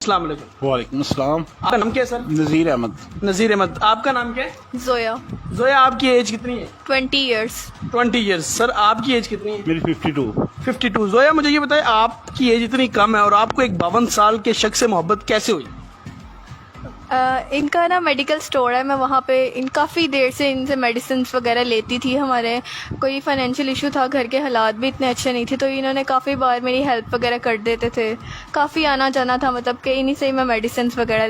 अस्सलाम वालेकुम। वालेकुम अस्सलाम। आपका नाम क्या है सर? नज़ीर अहमद। नज़ीर अहमद। आपका नाम क्या है? जोया। जोया, आपकी एज कितनी है? 20 इयर्स। 20 ईयर्स। सर आपकी एज कितनी है? मेरी 52। 52। जोया मुझे ये बताएं, आपकी एज इतनी कम है और आपको एक 52 साल के शख्स से मोहब्बत कैसे हुई? इनका ना मेडिकल स्टोर है, मैं वहाँ पे काफ़ी देर से इनसे मेडिसिन वगैरह लेती थी। हमारे कोई फाइनेंशियल इशू था, घर के हालात भी इतने अच्छे नहीं थे, तो इन्होंने काफ़ी बार मेरी हेल्प वगैरह कर देते थे। काफ़ी आना जाना था, मतलब कि इन्हीं से ही मैं मेडिसिन वगैरह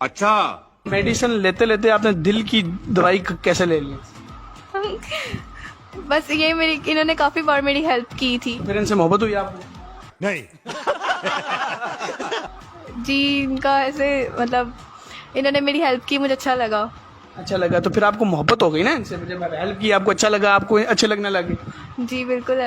अच्छा, मेडिसिन लेते लेते आपने दिल की दवाई कैसे ले ली? बस ये मेरी इन्होंने काफ़ी बार मेरी हेल्प की थी। फिर इनसे मोहब्बत हुई आपको? नहीं। जी, इनका ऐसे मतलब इन्होंने मेरी हेल्प की, मुझे अच्छा लगा। अच्छा लगा तो फिर आपको मोहब्बत हो गई ना इनसे? जब हेल्प की आपको अच्छा लगा, आपको अच्छे लगने लगे? जी बिल्कुल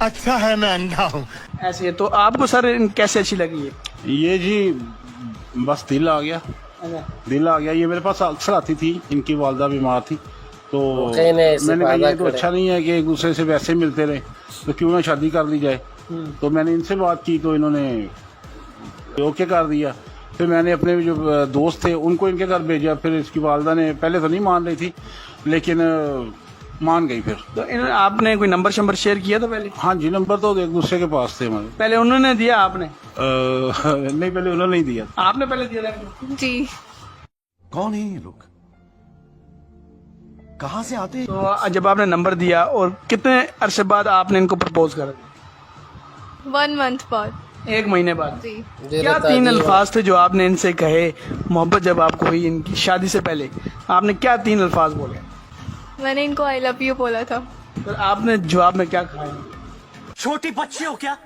अच्छा है मैं अंधा हूँ। ऐसे है। तो आपको सर कैसे अच्छी लगी है? ये जी बस दिल आ गया, दिल आ गया। ये मेरे पास अक्सर आती थी, इनकी वालदा बीमार थी तो कहने से मैंने कहा फायदा ये तो करे। अच्छा नहीं है कि एक दूसरे से वैसे मिलते रहे, तो क्यों ना शादी कर ली जाए। तो मैंने इनसे बात की तो इन्होंने ओके कर दिया। फिर मैंने अपने जो दोस्त थे उनको इनके घर भेजा। फिर इसकी वालदा ने पहले तो नहीं मान रही थी लेकिन मान गई फिर। तो इन्होंने आपने कोई नंबर शंबर शेयर किया था पहले? हाँ जी, नंबर तो एक दूसरे के पास थे हमारे। पहले उन्होंने दिया, आपने? नहीं, पहले उन्होंने नहीं दिया। आपने पहले दिया था इनको? जी। कौन है ये लोग? कहाँ से आते हैं? तो जब आपने नंबर दिया और कितने अरसे बाद आपने इनको प्रपोज करा? 1 मंथ बाद। 1 महीने बाद। जी। क्या 3 अल्फाज थे जो आपने इनसे कहे मोहब्बत जब आपको हुई इनकी शादी से पहले? आपने क्या 3 अल्फाज बोले? मैंने इनको आई लव यू बोला था। तो आपने जवाब में क्या कहा? छोटी बच्ची हो क्या?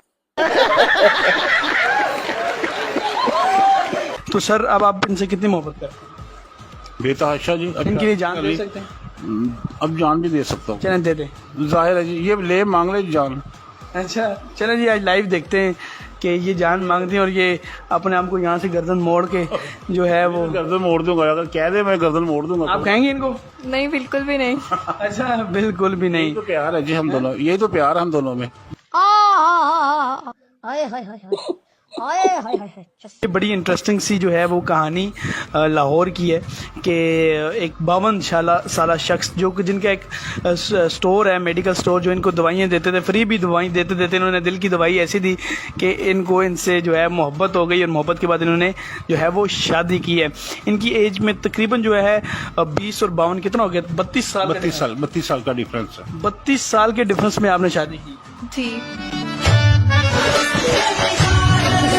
तो सर अब आप इनसे कितनी मोहब्बत करते हैं? बेतहाशा जी। इनके लिए जान दे सकते हैं? अब जान भी दे सकता हूँ। चलें दे दे। जाहिर है जी, ये ले मांग ले जान। अच्छा चलें जी, आज लाइव देखते हैं कि ये जान मांगते हैं और ये अपने आप को यहाँ से गर्दन मोड़ के जो है वो गर्दन मोड़ दूंगा, अगर कह दे मैं गर्दन मोड़ दूंगा। आप कहेंगे इनको? नहीं बिल्कुल भी नहीं। अच्छा बिल्कुल भी नहीं। तो प्यार है जी हम दोनों, यही तो प्यार है हम दोनों में। हाय हाय हाय हाय हाय हाय हाय। ये बड़ी इंटरेस्टिंग सी जो है वो कहानी लाहौर की है कि एक 52 साला शख्स जो कि जिनका एक स्टोर है, मेडिकल स्टोर, जो इनको दवाइयाँ देते थे, फ्री भी दवाई देते देते इन्होंने दिल की दवाई ऐसी दी कि इनको इनसे जो है मोहब्बत हो गई और मोहब्बत के बाद इन्होंने जो है वो शादी की है। इनकी एज में तकरीबन जो है 20 और 52 कितना हो गया? 32 साल। 32 साल का डिफरेंस है। 32 साल के डिफरेंस में आपने शादी की? जी।